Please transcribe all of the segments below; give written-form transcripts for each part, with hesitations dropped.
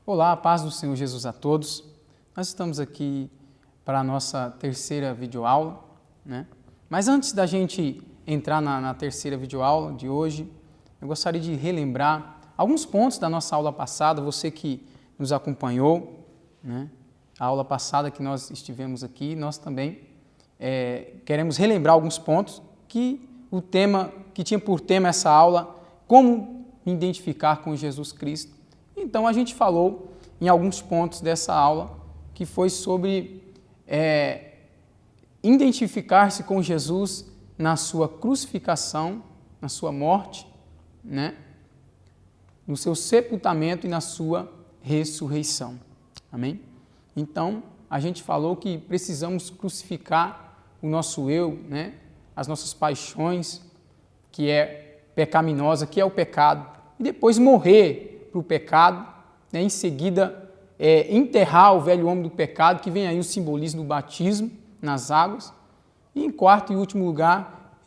Olá, a paz do Senhor Jesus a todos. Nós estamos aqui para a nossa terceira videoaula, né? Mas antes da gente entrar na terceira videoaula de hoje, eu gostaria de relembrar alguns pontos da nossa aula passada, você que nos acompanhou, né? A aula passada que nós estivemos aqui, nós também queremos relembrar alguns pontos que o tema, que tinha por tema essa aula, como me identificar com Jesus Cristo. Então, a gente falou em alguns pontos dessa aula, que foi sobre identificar-se com Jesus na sua crucificação, na sua morte, né? No seu sepultamento e na sua ressurreição. Amém? Então, a gente falou que precisamos crucificar o nosso eu, né? As nossas paixões, que é pecaminosa, que é o pecado, e depois morrer para o pecado, né? Em seguida enterrar o velho homem do pecado, que vem aí o simbolismo do batismo nas águas, e em quarto e último lugar,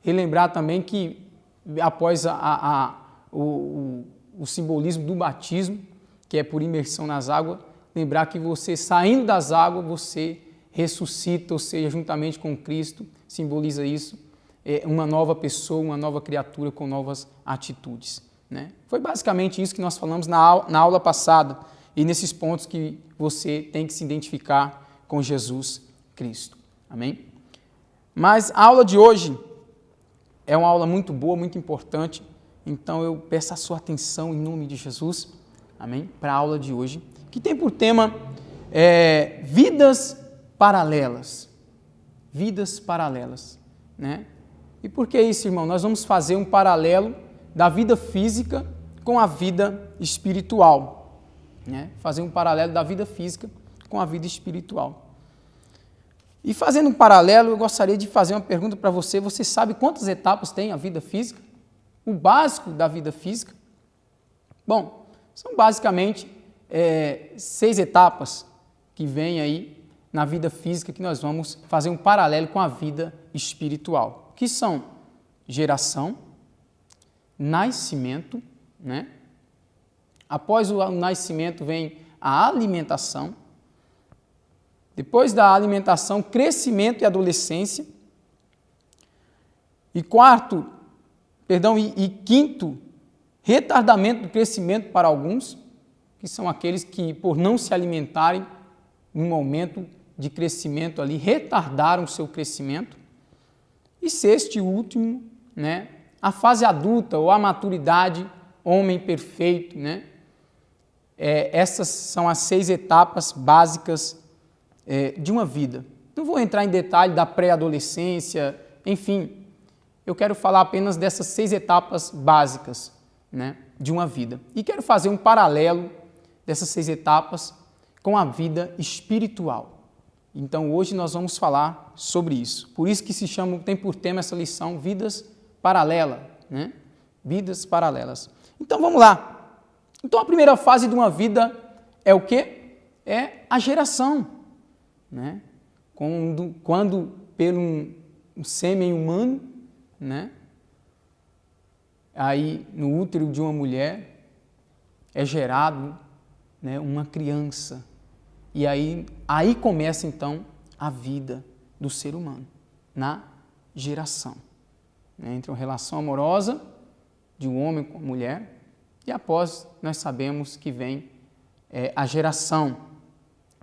relembrar também que após o simbolismo do batismo, que é por imersão nas águas, lembrar que você saindo das águas, você ressuscita, ou seja, juntamente com Cristo, simboliza isso, uma nova pessoa, uma nova criatura com novas atitudes, né? Foi basicamente isso que nós falamos na aula passada e nesses pontos que você tem que se identificar com Jesus Cristo. Amém? Mas a aula de hoje é uma aula muito boa, muito importante, então eu peço a sua atenção em nome de Jesus, amém? Para a aula de hoje, que tem por tema vidas paralelas. Vidas paralelas, né? E por que isso, irmão? Nós vamos fazer um paralelo da vida física com a vida espiritual, né? Fazer um paralelo da vida física com a vida espiritual. E fazendo um paralelo, eu gostaria de fazer uma pergunta para você. Você sabe quantas etapas tem a vida física? O básico da vida física? Bom, são basicamente 6 etapas que vêm aí na vida física, que nós vamos fazer um paralelo com a vida espiritual, que são geração, nascimento, né? Após o nascimento vem a alimentação, depois da alimentação, crescimento e adolescência, e quinto, retardamento do crescimento para alguns, que são aqueles que, por não se alimentarem no momento de crescimento ali, retardaram o seu crescimento. E sexto e último, né, a fase adulta ou a maturidade, homem perfeito, né? Essas são as 6 etapas básicas de uma vida. Não vou entrar em detalhe da pré-adolescência, enfim, eu quero falar apenas dessas 6 etapas básicas, né, de uma vida. E quero fazer um paralelo dessas 6 etapas com a vida espiritual. Então, hoje nós vamos falar sobre isso. Por isso que tem por tema essa lição, vidas paralelas, né? Vidas paralelas. Então, vamos lá. Então, a primeira fase de uma vida é o quê? É a geração, né? Quando pelo um sêmen humano, né? Aí, no útero de uma mulher, é gerado, né, uma criança. E aí começa, então, a vida do ser humano, na geração. Né? Entre uma relação amorosa de um homem com a mulher, e após nós sabemos que vem a geração.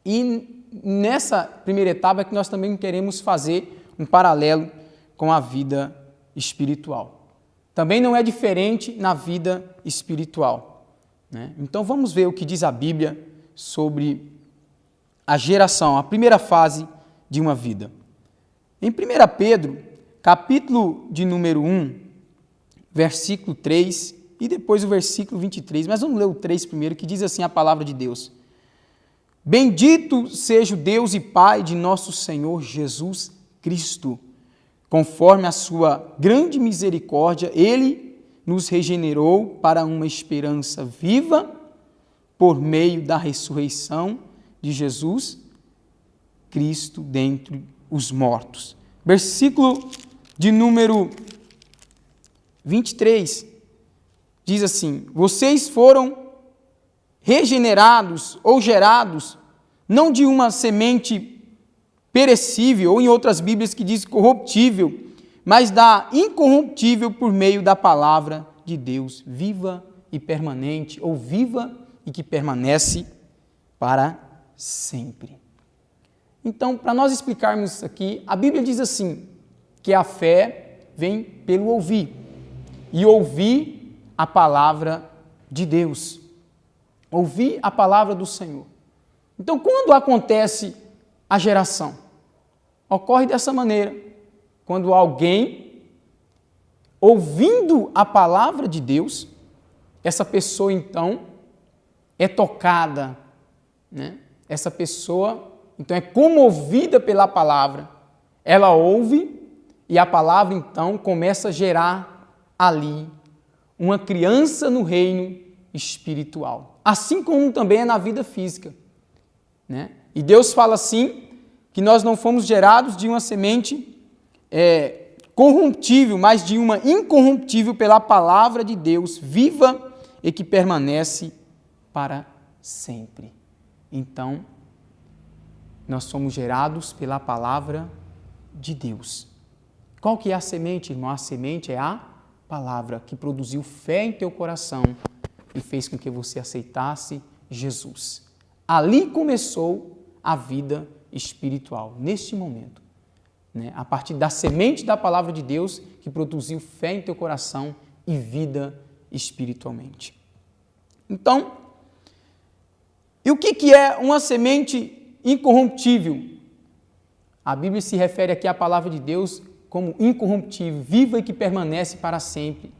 E nessa primeira etapa é que nós também queremos fazer um paralelo com a vida espiritual. Também não é diferente na vida espiritual, né? Então vamos ver o que diz a Bíblia sobre a geração, a primeira fase de uma vida. Em 1 Pedro, capítulo de número 1, versículo 3 e depois o versículo 23, mas vamos ler o 3 primeiro, que diz assim a palavra de Deus. Bendito seja o Deus e Pai de nosso Senhor Jesus Cristo. Conforme a sua grande misericórdia, Ele nos regenerou para uma esperança viva por meio da ressurreição de Jesus Cristo dentre os mortos. Versículo de número 23 diz assim: vocês foram regenerados ou gerados, não de uma semente perecível, ou em outras Bíblias que diz corruptível, mas da incorruptível por meio da palavra de Deus, viva e permanente, ou viva e que permanece para sempre. Então, para nós explicarmos isso aqui, a Bíblia diz assim, que a fé vem pelo ouvir, e ouvir a palavra de Deus, ouvir a palavra do Senhor. Então, quando acontece a geração? Ocorre dessa maneira, quando alguém, ouvindo a palavra de Deus, essa pessoa então é tocada, né? Essa pessoa então é comovida pela palavra, ela ouve e a palavra então começa a gerar ali uma criança no reino espiritual, assim como também é na vida física, né? E Deus fala assim, que nós não fomos gerados de uma semente corruptível, mas de uma incorruptível pela palavra de Deus, viva e que permanece para sempre. Então, nós somos gerados pela palavra de Deus. Qual que é a semente, irmão? A semente é a palavra que produziu fé em teu coração e fez com que você aceitasse Jesus. Ali começou a vida espiritual, neste momento, né? A partir da semente da palavra de Deus que produziu fé em teu coração e vida espiritualmente. Então, e o que é uma semente incorruptível? A Bíblia se refere aqui à palavra de Deus como incorruptível, viva e que permanece para sempre.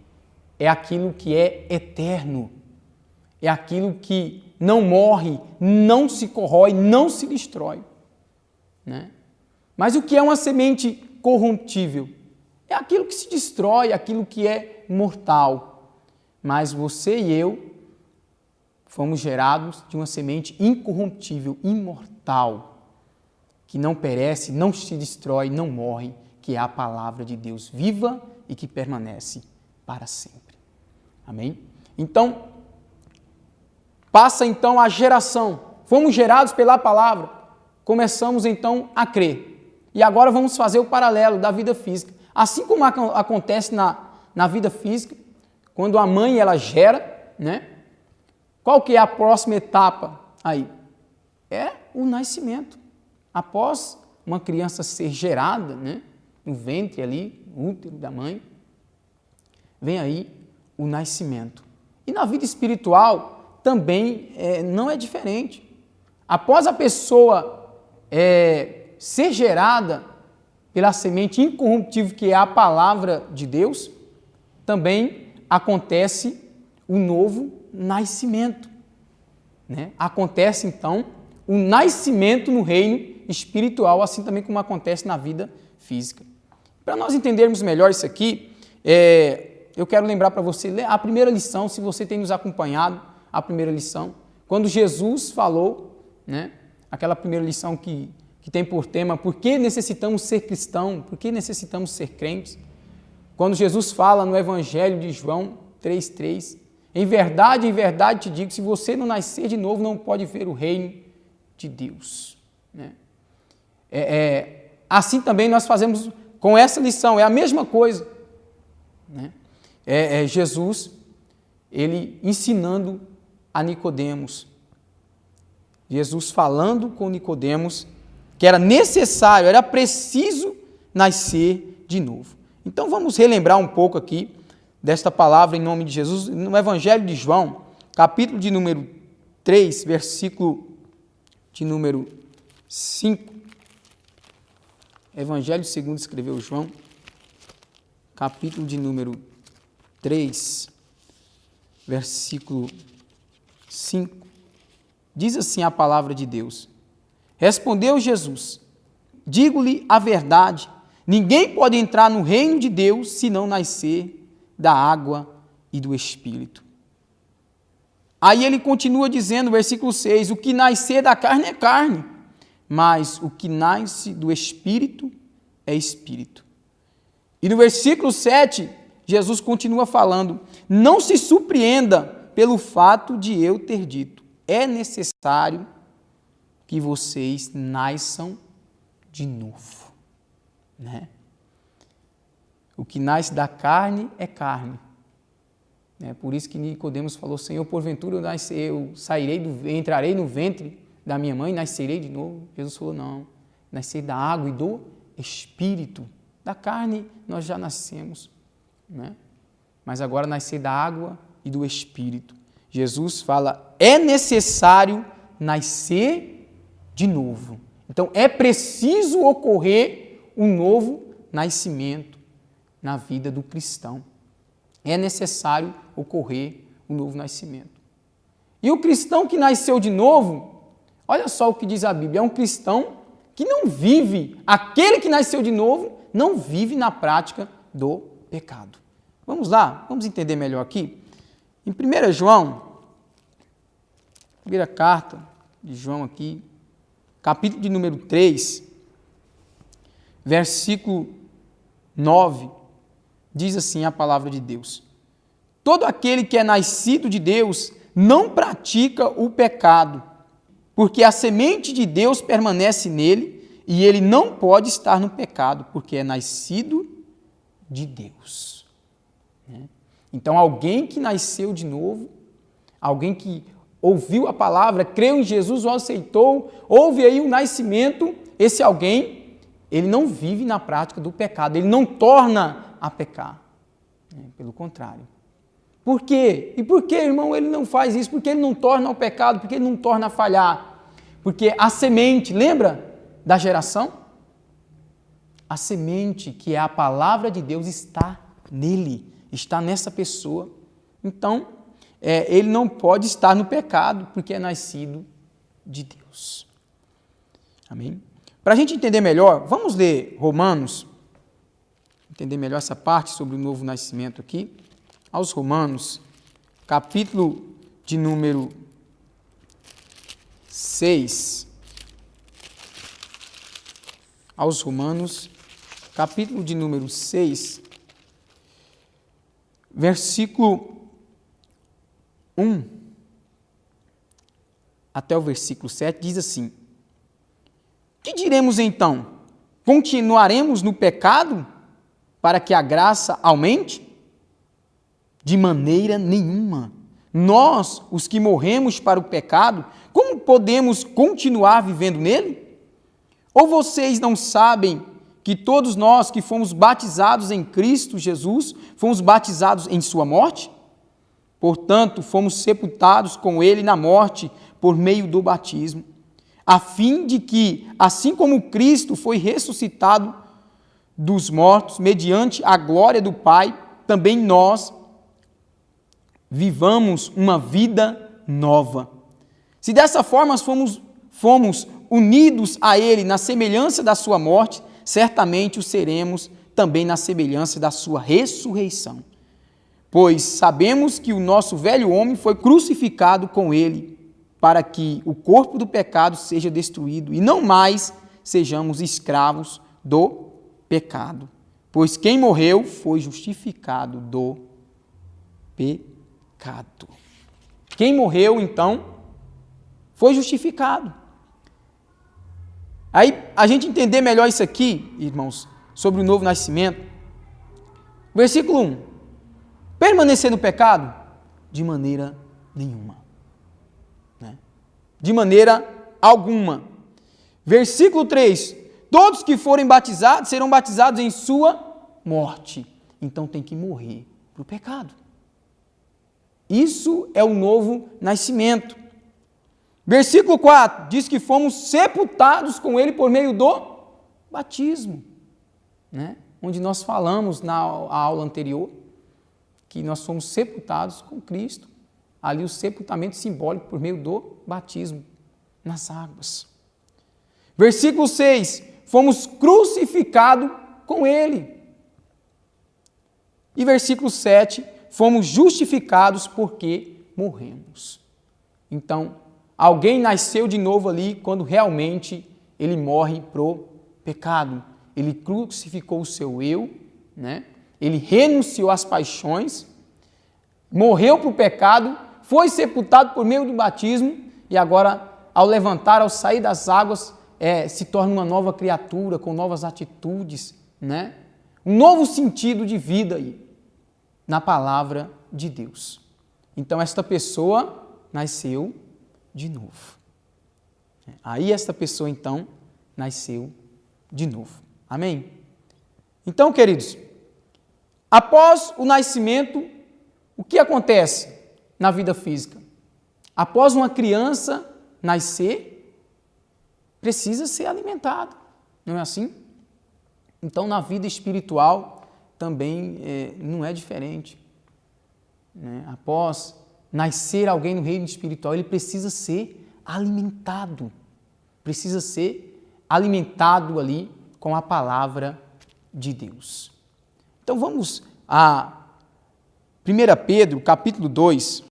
É aquilo que é eterno, é aquilo que não morre, não se corrói, não se destrói, né? Mas o que é uma semente corruptível? É aquilo que se destrói, aquilo que é mortal. Mas você e eu fomos gerados de uma semente incorruptível, imortal, que não perece, não se destrói, não morre, que é a palavra de Deus viva e que permanece para sempre. Amém? Então, passa então a geração. Fomos gerados pela palavra. Começamos então a crer. E agora vamos fazer o paralelo da vida física. Assim como acontece na vida física, quando a mãe ela gera, né? Qual que é a próxima etapa aí? É o nascimento. Após uma criança ser gerada, né? No ventre ali, no útero da mãe, vem aí o nascimento. E na vida espiritual também não é diferente. Após a pessoa ser gerada pela semente incorruptível que é a palavra de Deus, também acontece o novo nascimento, né? Acontece então o nascimento no reino espiritual, assim também como acontece na vida física. Para nós entendermos melhor isso aqui, eu quero lembrar para você a primeira lição, se você tem nos acompanhado, a primeira lição, quando Jesus falou, né? Aquela primeira lição que tem por tema, por que necessitamos ser cristãos, por que necessitamos ser crentes? Quando Jesus fala no Evangelho de João 3,3, em verdade te digo, se você não nascer de novo, não pode ver o reino de Deus, né? Assim também nós fazemos com essa lição, é a mesma coisa, né? Jesus, ele ensinando a Nicodemos, Jesus falando com Nicodemos que era necessário, era preciso nascer de novo. Então vamos relembrar um pouco aqui desta palavra em nome de Jesus, no Evangelho de João, capítulo de número 3, versículo de número 5. Evangelho segundo escreveu João, capítulo de número 3, versículo 5. Diz assim a palavra de Deus: respondeu Jesus, digo-lhe a verdade, ninguém pode entrar no reino de Deus se não nascer da água e do Espírito. Aí ele continua dizendo, versículo 6, o que nascer da carne é carne, mas o que nasce do Espírito é Espírito. E no versículo 7, Jesus continua falando, não se surpreenda pelo fato de eu ter dito, é necessário que vocês nasçam de novo, né? O que nasce da carne é carne. Por isso que Nicodemos falou, Senhor, porventura eu entrarei no ventre da minha mãe e nascerei de novo. Jesus falou, não, nascer da água e do Espírito. Da carne nós já nascemos, né? Mas agora nascer da água e do Espírito. Jesus fala, é necessário nascer de novo. Então, é preciso ocorrer um novo nascimento na vida do cristão. É necessário ocorrer um novo nascimento. E o cristão que nasceu de novo, olha só o que diz a Bíblia, é um cristão que não vive, aquele que nasceu de novo, não vive na prática do pecado. Vamos lá, vamos entender melhor aqui. Em 1 João, primeira carta de João aqui, capítulo de número 3, versículo 9, diz assim a palavra de Deus: todo aquele que é nascido de Deus não pratica o pecado, porque a semente de Deus permanece nele e ele não pode estar no pecado, porque é nascido de Deus. Então, alguém que nasceu de novo, alguém que ouviu a palavra, creu em Jesus, o aceitou, houve aí um nascimento, esse alguém, ele não vive na prática do pecado, ele não torna a pecar. Pelo contrário. Por quê? E por que, irmão, ele não faz isso? Porque ele não torna o pecado, porque ele não torna a falhar. Porque a semente, lembra da geração? A semente, que é a palavra de Deus, está nele, está nessa pessoa. Então, ele não pode estar no pecado, porque é nascido de Deus. Amém? Para a gente entender melhor, vamos ler Romanos, entender melhor essa parte sobre o novo nascimento aqui. Aos Romanos, capítulo de número 6. Aos Romanos, capítulo de número 6, versículo 1 até o versículo 7, diz assim: que diremos então? Continuaremos no pecado para que a graça aumente? De maneira nenhuma. Nós, os que morremos para o pecado, como podemos continuar vivendo nele? Ou vocês não sabem que todos nós que fomos batizados em Cristo Jesus, fomos batizados em sua morte? Portanto, fomos sepultados com ele na morte por meio do batismo, a fim de que, assim como Cristo foi ressuscitado dos mortos, mediante a glória do Pai, também nós vivamos uma vida nova. Se dessa forma fomos unidos a Ele na semelhança da sua morte, certamente o seremos também na semelhança da sua ressurreição. Pois sabemos que o nosso velho homem foi crucificado com Ele, para que o corpo do pecado seja destruído e não mais sejamos escravos do pecado. Pois quem morreu foi justificado do pecado. Quem morreu, então, foi justificado. Aí, a gente entender melhor isso aqui, irmãos, sobre o novo nascimento. Versículo 1. Permanecer no pecado? De maneira nenhuma. De maneira alguma. Versículo 3. Todos que forem batizados serão batizados em sua morte. Então tem que morrer para o pecado. Isso é o novo nascimento. Versículo 4 diz que fomos sepultados com ele por meio do batismo, onde nós falamos na aula anterior que nós fomos sepultados com Cristo. Ali o sepultamento simbólico por meio do batismo nas águas. Versículo 6, fomos crucificados com ele. E versículo 7, fomos justificados porque morremos. Então, alguém nasceu de novo ali quando realmente ele morre pro pecado. Ele crucificou o seu eu, Ele renunciou às paixões, morreu para o pecado, foi sepultado por meio do batismo e agora, ao levantar, ao sair das águas, se torna uma nova criatura, com novas atitudes, né? Um novo sentido de vida aí, na palavra de Deus. Então, esta pessoa nasceu de novo. Aí, esta pessoa, então, nasceu de novo. Amém? Então, queridos, após o nascimento, o que acontece na vida física? Após uma criança nascer, precisa ser alimentado, não é assim? Então, na vida espiritual também não é diferente. Né? Após nascer alguém no reino espiritual, ele precisa ser alimentado. Precisa ser alimentado ali com a palavra de Deus. Então, vamos a 1 Pedro, capítulo 2,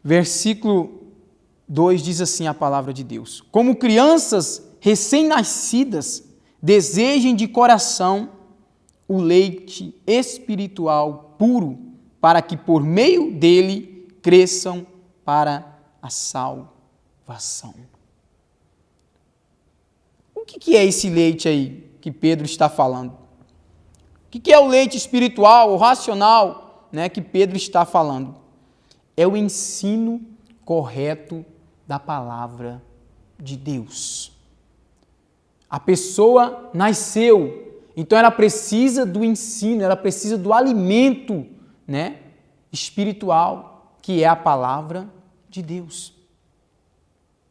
versículo 2, diz assim a palavra de Deus: como crianças recém-nascidas, desejem de coração o leite espiritual puro, para que por meio dele cresçam para a salvação. O que é esse leite aí que Pedro está falando? O que é o leite espiritual, o racional, né, que Pedro está falando? É o ensino correto da palavra de Deus. A pessoa nasceu, então ela precisa do ensino, ela precisa do alimento, né, espiritual, que é a palavra de Deus.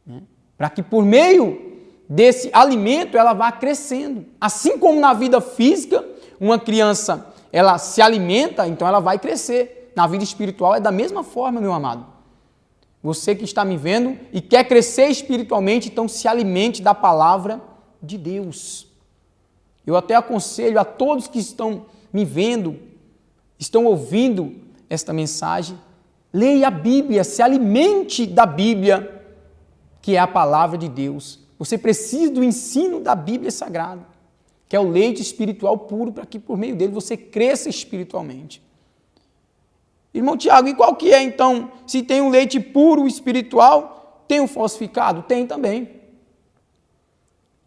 Né? Para que por meio desse alimento ela vá crescendo. Assim como na vida física, uma criança ela se alimenta, então ela vai crescer. Na vida espiritual é da mesma forma, meu amado. Você que está me vendo e quer crescer espiritualmente, então se alimente da palavra de Deus. Eu até aconselho a todos que estão me vendo, estão ouvindo esta mensagem, leia a Bíblia, se alimente da Bíblia, que é a palavra de Deus. Você precisa do ensino da Bíblia Sagrada, que é o leite espiritual puro, para que por meio dele você cresça espiritualmente. Irmão Tiago, e qual que é então, se tem um leite puro espiritual, tem o falsificado? Tem também.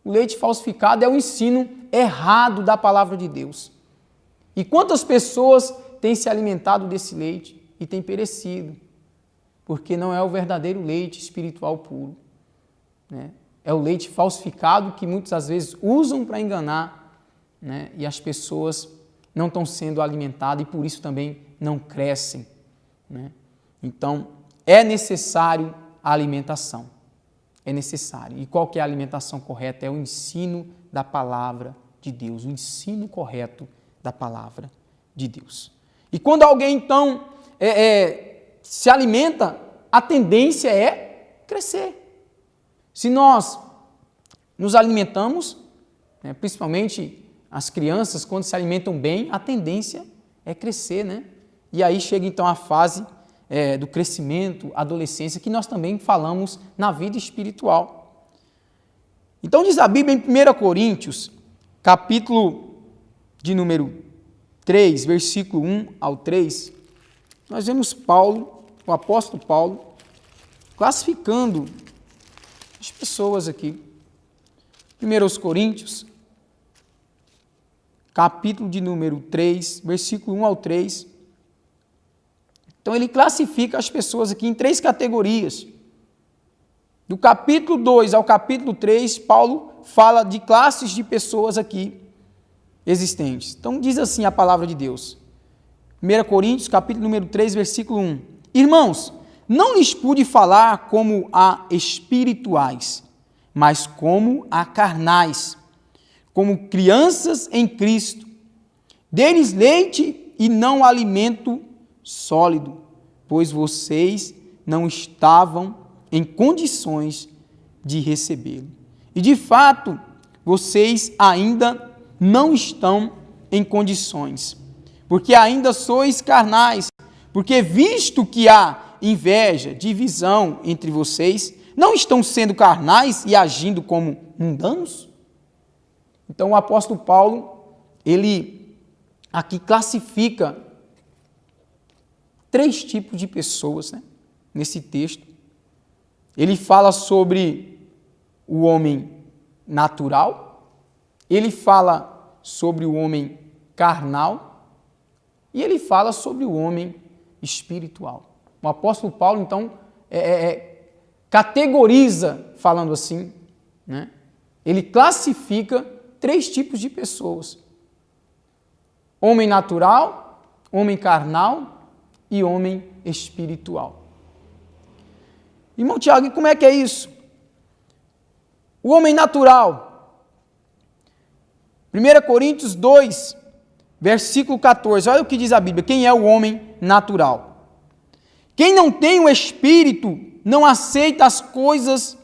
O leite falsificado é o ensino errado da palavra de Deus. E quantas pessoas têm se alimentado desse leite e têm perecido? Porque não é o verdadeiro leite espiritual puro. Né? É o leite falsificado que muitas às vezes usam para enganar, né? E as pessoas não estão sendo alimentadas e por isso também não crescem. Né? Então, é necessário a alimentação. É necessário. E qual que é a alimentação correta? É o ensino da palavra de Deus, o ensino correto da palavra de Deus. E quando alguém, então, se alimenta, a tendência é crescer. Se nós nos alimentamos, né, principalmente as crianças, quando se alimentam bem, a tendência é crescer, né? E aí chega então a fase do crescimento, adolescência, que nós também falamos na vida espiritual. Então diz a Bíblia em 1 Coríntios, capítulo de número 3, versículo 1 ao 3, nós vemos Paulo, o apóstolo Paulo, classificando as pessoas aqui. 1 Coríntios, capítulo de número 3, versículo 1 ao 3. Então, ele classifica as pessoas aqui em 3 categorias. Do capítulo 2 ao capítulo 3, Paulo fala de classes de pessoas aqui existentes. Então, diz assim a palavra de Deus. 1 Coríntios, capítulo número 3, versículo 1. Irmãos, não lhes pude falar como a espirituais, mas como a carnais, como crianças em Cristo. Dê-lhes leite e não alimento sólido, pois vocês não estavam em condições de recebê-lo. E de fato, vocês ainda não estão em condições, porque ainda sois carnais, porque visto que há inveja, divisão entre vocês, não estão sendo carnais e agindo como mundanos? Então o apóstolo Paulo, ele aqui classifica 3 tipos de pessoas, né? nesse texto. Ele fala sobre o homem natural, ele fala sobre o homem carnal e ele fala sobre o homem espiritual. O apóstolo Paulo, então, categoriza, falando assim, né? Ele classifica 3 tipos de pessoas: homem natural, homem carnal e homem espiritual. Irmão Tiago, e como é que é isso? O homem natural. 1 Coríntios 2, versículo 14. Olha o que diz a Bíblia. Quem é o homem natural? Quem não tem o Espírito não aceita as coisas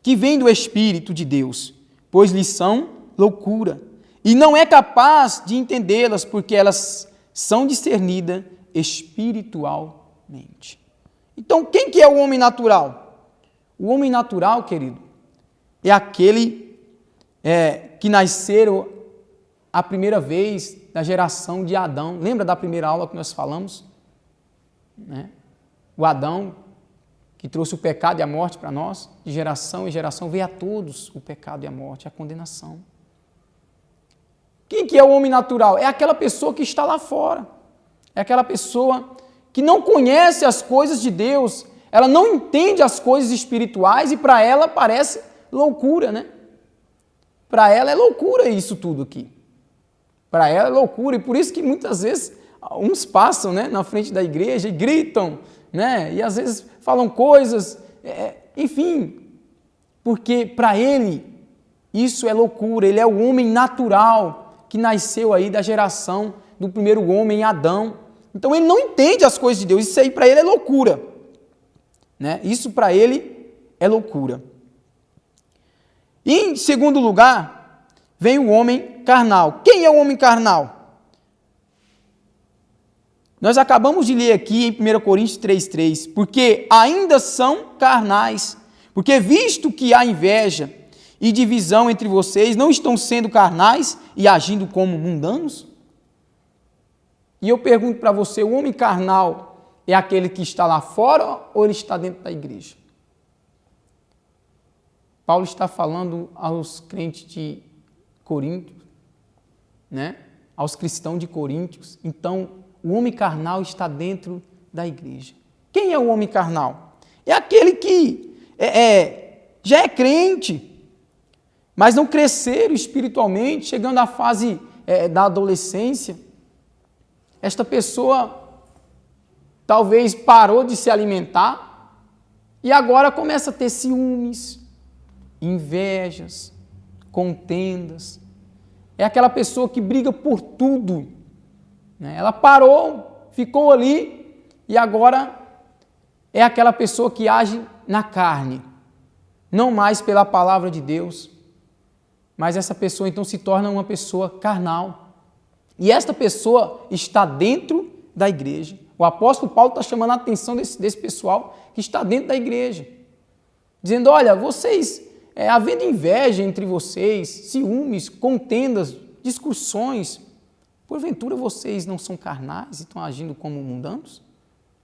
que vêm do Espírito de Deus, pois lhes são loucura, e não é capaz de entendê-las, porque elas são discernidas espiritualmente. Então, quem que é o homem natural? O homem natural, querido, é aquele que nasceram a primeira vez da geração de Adão. Lembra da primeira aula que nós falamos? Né? O Adão, que trouxe o pecado e a morte para nós, de geração em geração, veio a todos o pecado e a morte, a condenação. Quem que é o homem natural? É aquela pessoa que está lá fora. É aquela pessoa que não conhece as coisas de Deus, ela não entende as coisas espirituais e para ela parece loucura, né? Para ela é loucura isso tudo aqui. Para ela é loucura e por isso que muitas vezes uns passam, né, na frente da igreja e gritam, né? E às vezes falam coisas, enfim, porque para ele isso é loucura. Ele é o homem natural que nasceu aí da geração do primeiro homem, Adão. Então ele não entende as coisas de Deus, isso aí para ele é loucura, né? Isso para ele é loucura. E em segundo lugar, vem o homem carnal. Quem é o homem carnal? Nós acabamos de ler aqui em 1 Coríntios 3,3, porque ainda são carnais, porque visto que há inveja e divisão entre vocês, não estão sendo carnais e agindo como mundanos? E eu pergunto para você, o homem carnal é aquele que está lá fora ou ele está dentro da igreja? Paulo está falando aos crentes de Corinto, né? Aos cristãos de Coríntios. Então, o homem carnal está dentro da igreja. Quem é o homem carnal? É aquele que já é crente, mas não cresceram espiritualmente, chegando à fase da adolescência. Esta pessoa talvez parou de se alimentar e agora começa a ter ciúmes, invejas, contendas. É aquela pessoa que briga por tudo, né? Ela parou, ficou ali e agora é aquela pessoa que age na carne, não mais pela palavra de Deus, mas essa pessoa então se torna uma pessoa carnal. E esta pessoa está dentro da igreja. O apóstolo Paulo está chamando a atenção desse pessoal que está dentro da igreja, dizendo, olha, vocês, havendo inveja entre vocês, ciúmes, contendas, discussões, porventura vocês não são carnais e estão agindo como mundanos?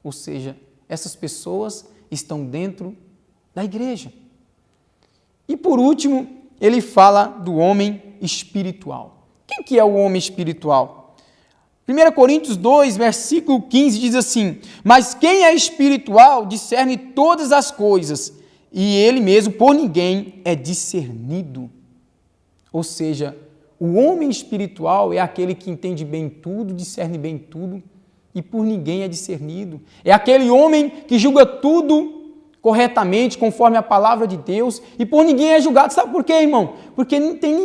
Ou seja, essas pessoas estão dentro da igreja. E por último, ele fala do homem espiritual. Quem que é o homem espiritual? 1 Coríntios 2, versículo 15 diz assim, mas quem é espiritual discerne todas as coisas, e ele mesmo por ninguém é discernido. Ou seja, o homem espiritual é aquele que entende bem tudo, discerne bem tudo, e por ninguém é discernido. É aquele homem que julga tudo corretamente, conforme a palavra de Deus, e por ninguém é julgado. Sabe por quê, irmão? Porque não tem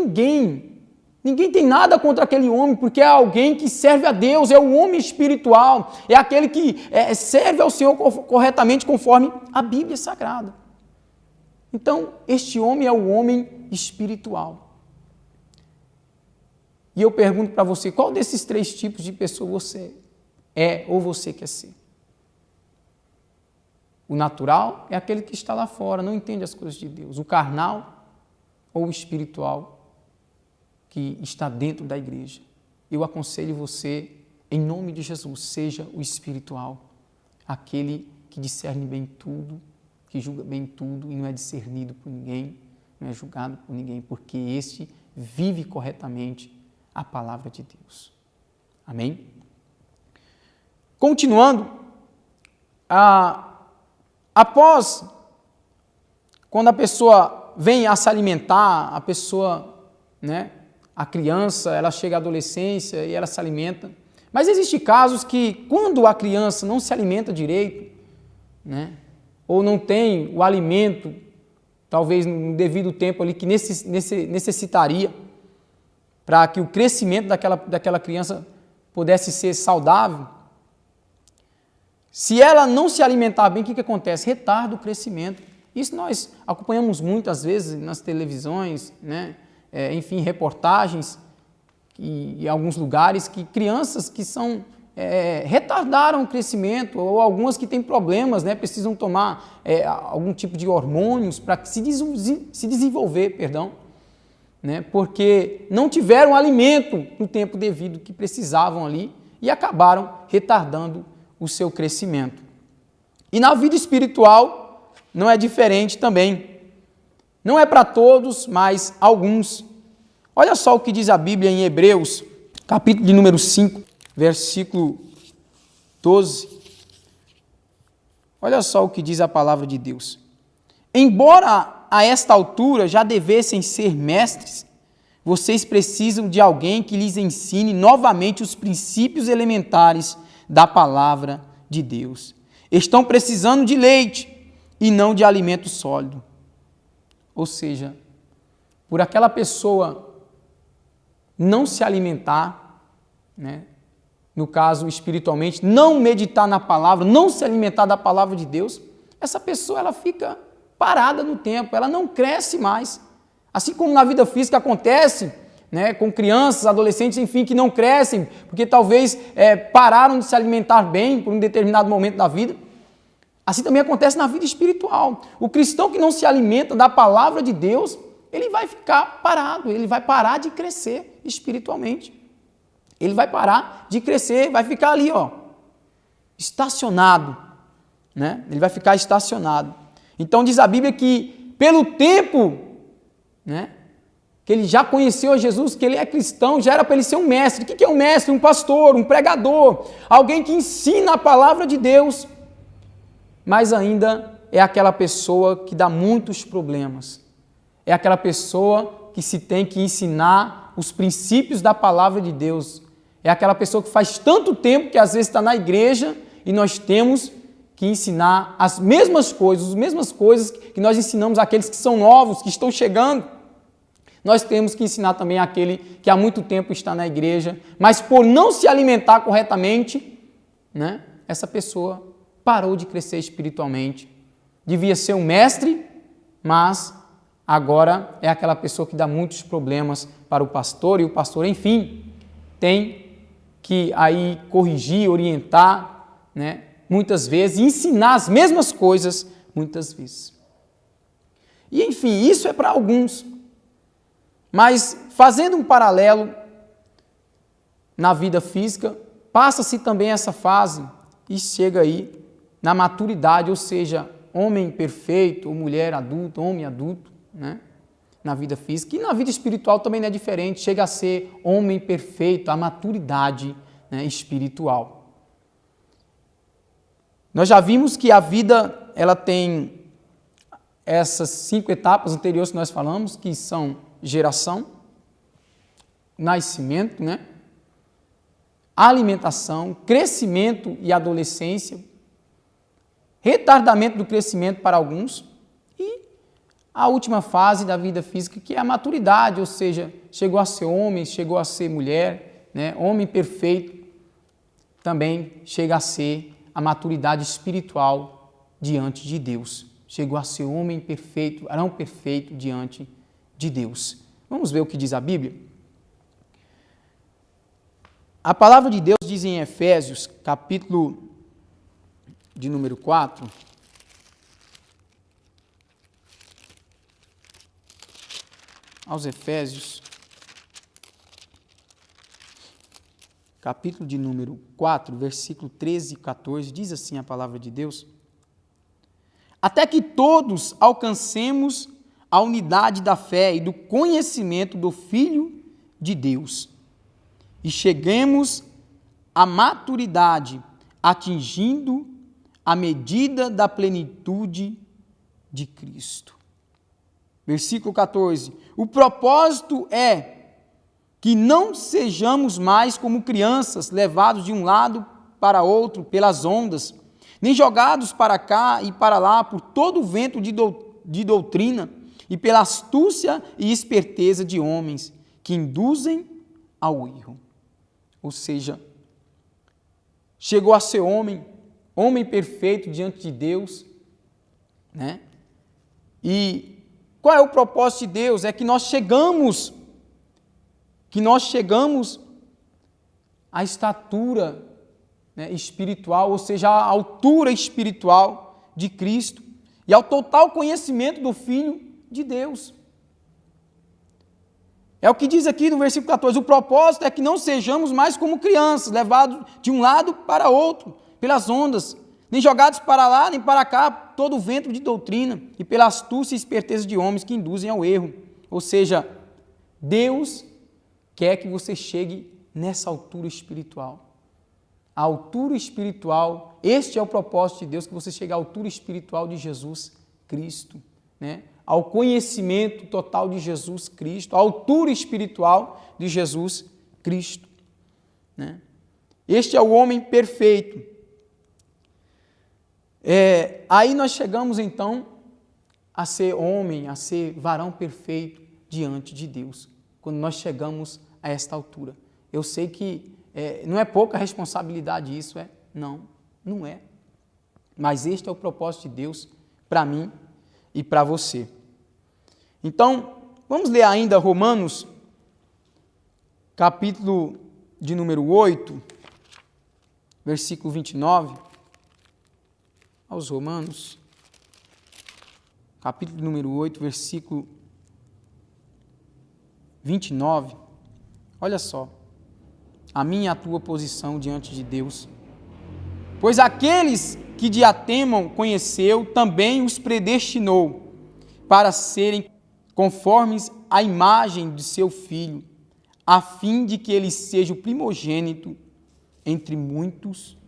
ninguém tem nada contra aquele homem, porque é alguém que serve a Deus, é o homem espiritual, é aquele que serve ao Senhor corretamente, conforme a Bíblia Sagrada. Então, este homem é o homem espiritual. E eu pergunto para você, qual desses 3 tipos de pessoa você é ou você quer ser? O natural é aquele que está lá fora, não entende as coisas de Deus. O carnal ou o espiritual que está dentro da igreja. Eu aconselho você, em nome de Jesus, seja o espiritual, aquele que discerne bem tudo, que julga bem tudo e não é discernido por ninguém, não é julgado por ninguém, porque este vive corretamente a palavra de Deus. Amém? Continuando, após, quando a pessoa vem a se alimentar, a pessoa, né, a criança, ela chega à adolescência e ela se alimenta. Mas existem casos que, quando a criança não se alimenta direito, né, ou não tem o alimento, talvez no devido tempo ali que necessitaria para que o crescimento daquela criança pudesse ser saudável, se ela não se alimentar bem, o que acontece? Retarda o crescimento. Isso nós acompanhamos muitas vezes nas televisões, né? Enfim, reportagens em alguns lugares que crianças que retardaram o crescimento, ou algumas que têm problemas, né? Precisam tomar algum tipo de hormônios para se desenvolver, né? Porque não tiveram alimento no tempo devido que precisavam ali e acabaram retardando o seu crescimento. E na vida espiritual não é diferente também. Não é para todos, mas alguns. Olha só o que diz a Bíblia em Hebreus, capítulo de número 5, versículo 12. Olha só o que diz a palavra de Deus. Embora a esta altura já devessem ser mestres, vocês precisam de alguém que lhes ensine novamente os princípios elementares da palavra de Deus. Estão precisando de leite e não de alimento sólido. Ou seja, por aquela pessoa não se alimentar, né? No caso espiritualmente, não meditar na palavra, não se alimentar da palavra de Deus, essa pessoa ela fica parada no tempo, ela não cresce mais. Assim como na vida física acontece, né, com crianças, adolescentes, enfim, que não crescem, porque talvez pararam de se alimentar bem por um determinado momento da vida. Assim também acontece na vida espiritual. O cristão que não se alimenta da palavra de Deus, ele vai ficar parado, ele vai parar de crescer espiritualmente. Ele vai parar de crescer, vai ficar ali, estacionado, né? Ele vai ficar estacionado. Então diz a Bíblia que pelo tempo, né, que ele já conheceu a Jesus, que ele é cristão, já era para ele ser um mestre. O que é um mestre? Um pastor, um pregador, alguém que ensina a palavra de Deus, mas ainda é aquela pessoa que dá muitos problemas. É aquela pessoa que se tem que ensinar os princípios da palavra de Deus. É aquela pessoa que faz tanto tempo que às vezes está na igreja e nós temos que ensinar as mesmas coisas que nós ensinamos àqueles que são novos, que estão chegando. Nós temos que ensinar também àquele que há muito tempo está na igreja, mas por não se alimentar corretamente, né, essa pessoa parou de crescer espiritualmente. Devia ser um mestre, mas agora é aquela pessoa que dá muitos problemas para o pastor, e o pastor, enfim, tem que aí corrigir, orientar, né, muitas vezes, e ensinar as mesmas coisas muitas vezes. E enfim, isso é para alguns. Mas fazendo um paralelo na vida física, passa-se também essa fase e chega aí na maturidade, ou seja, homem perfeito, ou mulher adulta, homem adulto, né, na vida física. E na vida espiritual também não é diferente, chega a ser homem perfeito, a maturidade, né, espiritual. Nós já vimos que a vida ela tem essas 5 etapas anteriores que nós falamos, que são geração, nascimento, né, alimentação, crescimento e adolescência, retardamento do crescimento para alguns e a última fase da vida física, que é a maturidade, ou seja, chegou a ser homem, chegou a ser mulher, né, homem perfeito, também chega a ser a maturidade espiritual diante de Deus. Chegou a ser homem perfeito, Arão perfeito diante de Deus. Vamos ver o que diz a Bíblia? A palavra de Deus diz em Efésios, capítulo de número 4, aos Efésios, capítulo de número 4, versículo 13 e 14, diz assim a palavra de Deus: até que todos alcancemos a unidade da fé e do conhecimento do Filho de Deus e cheguemos à maturidade, atingindo a medida da plenitude de Cristo. Versículo 14. O propósito é que não sejamos mais como crianças, levados de um lado para outro pelas ondas, nem jogados para cá e para lá por todo o vento de doutrina e pela astúcia e esperteza de homens que induzem ao erro. Ou seja, chegou a ser homem perfeito diante de Deus, né? E qual é o propósito de Deus? É que nós chegamos à estatura, né, espiritual, ou seja, à altura espiritual de Cristo e ao total conhecimento do Filho de Deus. É o que diz aqui no versículo 14, o propósito é que não sejamos mais como crianças, levados de um lado para outro, pelas ondas, nem jogados para lá, nem para cá, todo o vento de doutrina, e pela astúcia e esperteza de homens que induzem ao erro. Ou seja, Deus quer que você chegue nessa altura espiritual. A altura espiritual, este é o propósito de Deus, que você chegue à altura espiritual de Jesus Cristo, né? Ao conhecimento total de Jesus Cristo, à altura espiritual de Jesus Cristo, né? Este é o homem perfeito. Aí nós chegamos então a ser homem, a ser varão perfeito diante de Deus, quando nós chegamos a esta altura. Eu sei que não é pouca responsabilidade isso, não é. Mas este é o propósito de Deus para mim e para você. Então, vamos ler ainda Romanos, capítulo de número 8, versículo 29. Aos Romanos, capítulo número 8, versículo 29. Olha só, a minha e a tua posição diante de Deus. Pois aqueles que de antemão conheceu, também os predestinou para serem conformes à imagem de seu Filho, a fim de que ele seja o primogênito entre muitos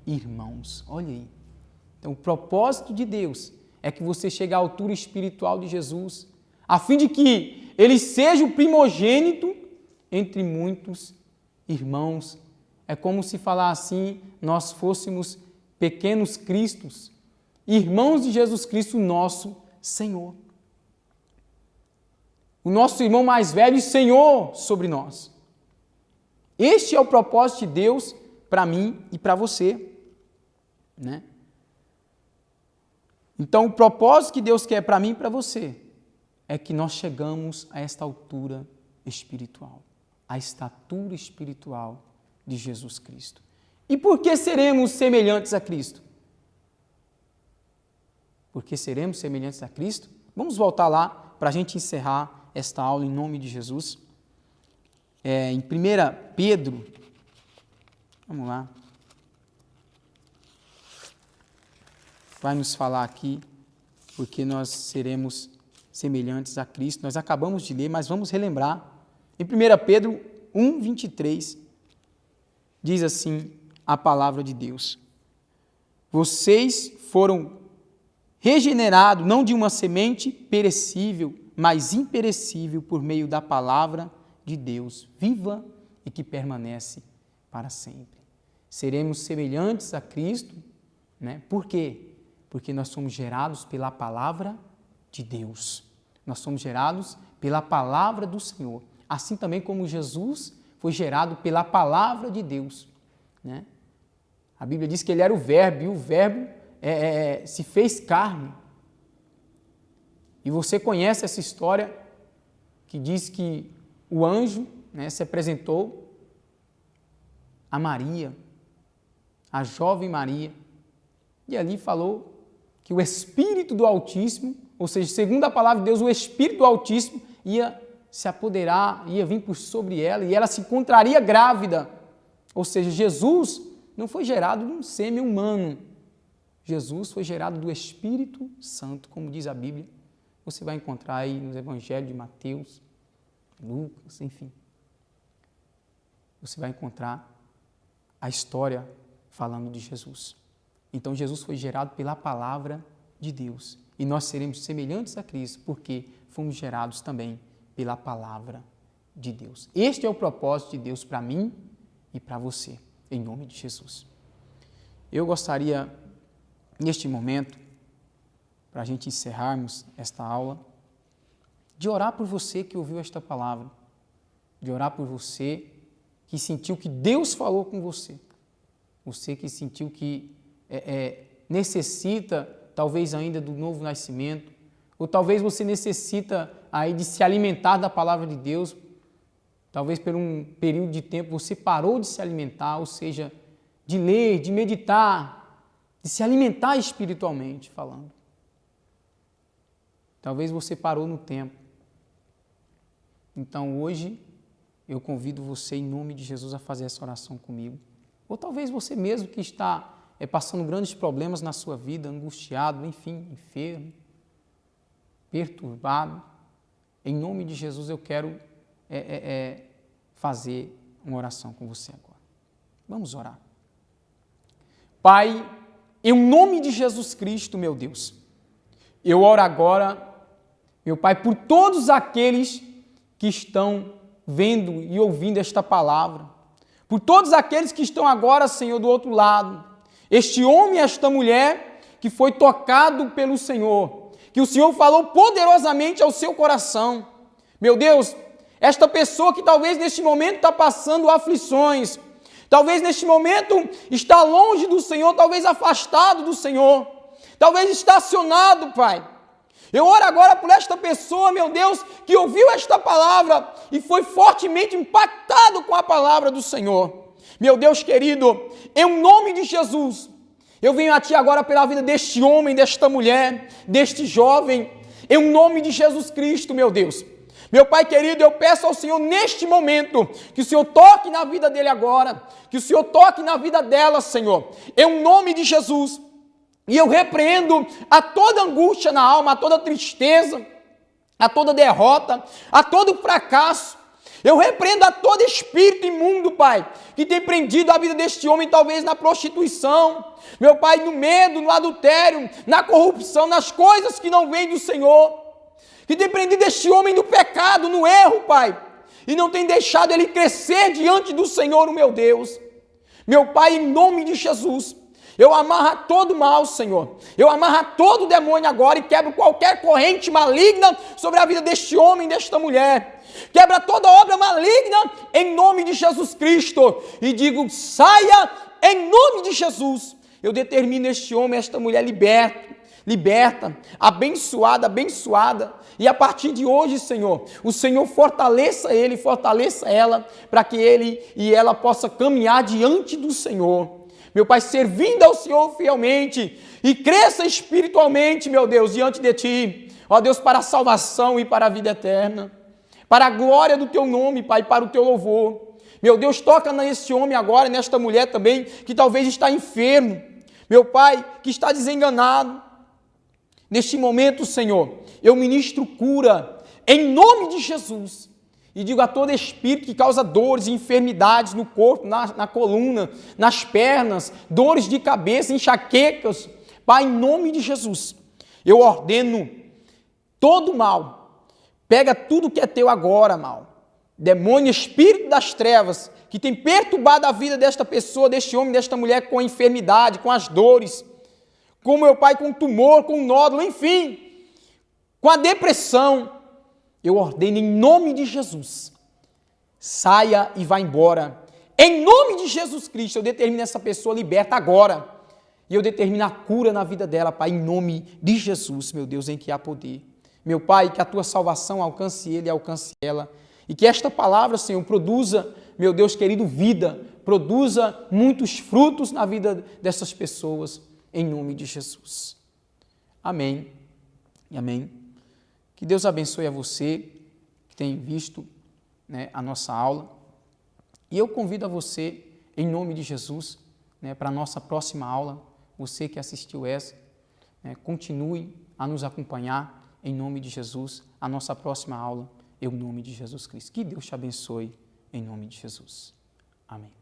irmãos. Olha aí. Então, o propósito de Deus é que você chegue à altura espiritual de Jesus, a fim de que ele seja o primogênito entre muitos irmãos. É como se falar assim, nós fôssemos pequenos cristos, irmãos de Jesus Cristo, nosso Senhor. O nosso irmão mais velho e Senhor sobre nós. Este é o propósito de Deus para mim e para você, né? Então, o propósito que Deus quer para mim e para você é que nós chegamos a esta altura espiritual, a estatura espiritual de Jesus Cristo. E por que seremos semelhantes a Cristo? Porque seremos semelhantes a Cristo? Vamos voltar lá para a gente encerrar esta aula em nome de Jesus. Em 1 Pedro, vamos lá, vai nos falar aqui, porque nós seremos semelhantes a Cristo. Nós acabamos de ler, mas vamos relembrar. Em 1 Pedro 1, 23, diz assim a palavra de Deus: vocês foram regenerados não de uma semente perecível, mas imperecível por meio da palavra de Deus, viva e que permanece para sempre. Seremos semelhantes a Cristo, né? Por quê? Porque nós somos gerados pela palavra de Deus. Nós somos gerados pela palavra do Senhor. Assim também como Jesus foi gerado pela palavra de Deus, né? A Bíblia diz que ele era o Verbo, e o Verbo se fez carne. E você conhece essa história que diz que o anjo, né, se apresentou a Maria, a jovem Maria, e ali falou que o Espírito do Altíssimo, ou seja, segundo a palavra de Deus, o Espírito do Altíssimo ia se apoderar, ia vir por sobre ela, e ela se encontraria grávida. Ou seja, Jesus não foi gerado de um sêmen humano, Jesus foi gerado do Espírito Santo, como diz a Bíblia. Você vai encontrar aí nos evangelhos de Mateus, Lucas, enfim. Você vai encontrar a história falando de Jesus. Então, Jesus foi gerado pela palavra de Deus. E nós seremos semelhantes a Cristo, porque fomos gerados também pela palavra de Deus. Este é o propósito de Deus para mim e para você, em nome de Jesus. Eu gostaria, neste momento, para a gente encerrarmos esta aula, de orar por você que ouviu esta palavra, de orar por você que sentiu que Deus falou com você, você que sentiu que necessita, talvez ainda do novo nascimento, ou talvez você necessita aí de se alimentar da palavra de Deus, talvez por um período de tempo você parou de se alimentar, ou seja, de ler, de meditar, de se alimentar espiritualmente falando. Talvez você parou no tempo. Então hoje eu convido você em nome de Jesus a fazer essa oração comigo. Ou talvez você mesmo que está passando grandes problemas na sua vida, angustiado, enfim, enfermo, perturbado. Em nome de Jesus eu quero fazer uma oração com você agora. Vamos orar. Pai, em nome de Jesus Cristo, meu Deus, eu oro agora, meu Pai, por todos aqueles que estão vendo e ouvindo esta palavra, por todos aqueles que estão agora, Senhor, do outro lado, este homem e esta mulher que foi tocado pelo Senhor, que o Senhor falou poderosamente ao seu coração. Meu Deus, esta pessoa que talvez neste momento está passando aflições, talvez neste momento está longe do Senhor, talvez afastado do Senhor, talvez estacionado, Pai. Eu oro agora por esta pessoa, meu Deus, que ouviu esta palavra e foi fortemente impactado com a palavra do Senhor. Meu Deus querido, em nome de Jesus, eu venho a Ti agora pela vida deste homem, desta mulher, deste jovem, em nome de Jesus Cristo, meu Deus. Meu Pai querido, eu peço ao Senhor neste momento, que o Senhor toque na vida dele agora, que o Senhor toque na vida dela, Senhor, em nome de Jesus. E eu repreendo a toda angústia na alma, a toda tristeza, a toda derrota, a todo fracasso. Eu repreendo a todo espírito imundo, Pai, que tem prendido a vida deste homem, talvez na prostituição, meu Pai, no medo, no adultério, na corrupção, nas coisas que não vêm do Senhor, que tem prendido este homem no pecado, no erro, Pai, e não tem deixado ele crescer diante do Senhor, o meu Deus. Meu Pai, em nome de Jesus, eu amarro todo mal, Senhor. Eu amarro todo demônio agora e quebro qualquer corrente maligna sobre a vida deste homem, desta mulher. Quebra toda obra maligna em nome de Jesus Cristo. E digo, saia em nome de Jesus. Eu determino este homem, esta mulher liberta, abençoada. E a partir de hoje, Senhor, o Senhor fortaleça ele, fortaleça ela, para que ele e ela possa caminhar diante do Senhor. Meu Pai, servindo ao Senhor fielmente e cresça espiritualmente, meu Deus, diante de Ti. Ó Deus, para a salvação e para a vida eterna. Para a glória do Teu nome, Pai, para o Teu louvor. Meu Deus, toca nesse homem agora, nesta mulher também, que talvez está enfermo. Meu Pai, que está desenganado. Neste momento, Senhor, eu ministro cura em nome de Jesus. E digo a todo espírito que causa dores e enfermidades no corpo, na coluna, nas pernas, dores de cabeça, enxaquecas. Pai, em nome de Jesus, eu ordeno todo mal. Pega tudo que é teu agora, mal. Demônio, espírito das trevas, que tem perturbado a vida desta pessoa, deste homem, desta mulher com a enfermidade, com as dores, com meu Pai, com tumor, com nódulo, enfim, com a depressão. Eu ordeno em nome de Jesus, saia e vá embora. Em nome de Jesus Cristo, eu determino essa pessoa liberta agora. E eu determino a cura na vida dela, Pai, em nome de Jesus, meu Deus, em que há poder. Meu Pai, que a Tua salvação alcance ele e alcance ela. E que esta palavra, Senhor, produza, meu Deus querido, vida. Produza muitos frutos na vida dessas pessoas, em nome de Jesus. Amém e amém. Que Deus abençoe a você que tem visto, a nossa aula. E eu convido a você, em nome de Jesus, para a nossa próxima aula. você que assistiu essa, continue a nos acompanhar em nome de Jesus. A nossa próxima aula é o nome de Jesus Cristo. Que Deus te abençoe em nome de Jesus. Amém.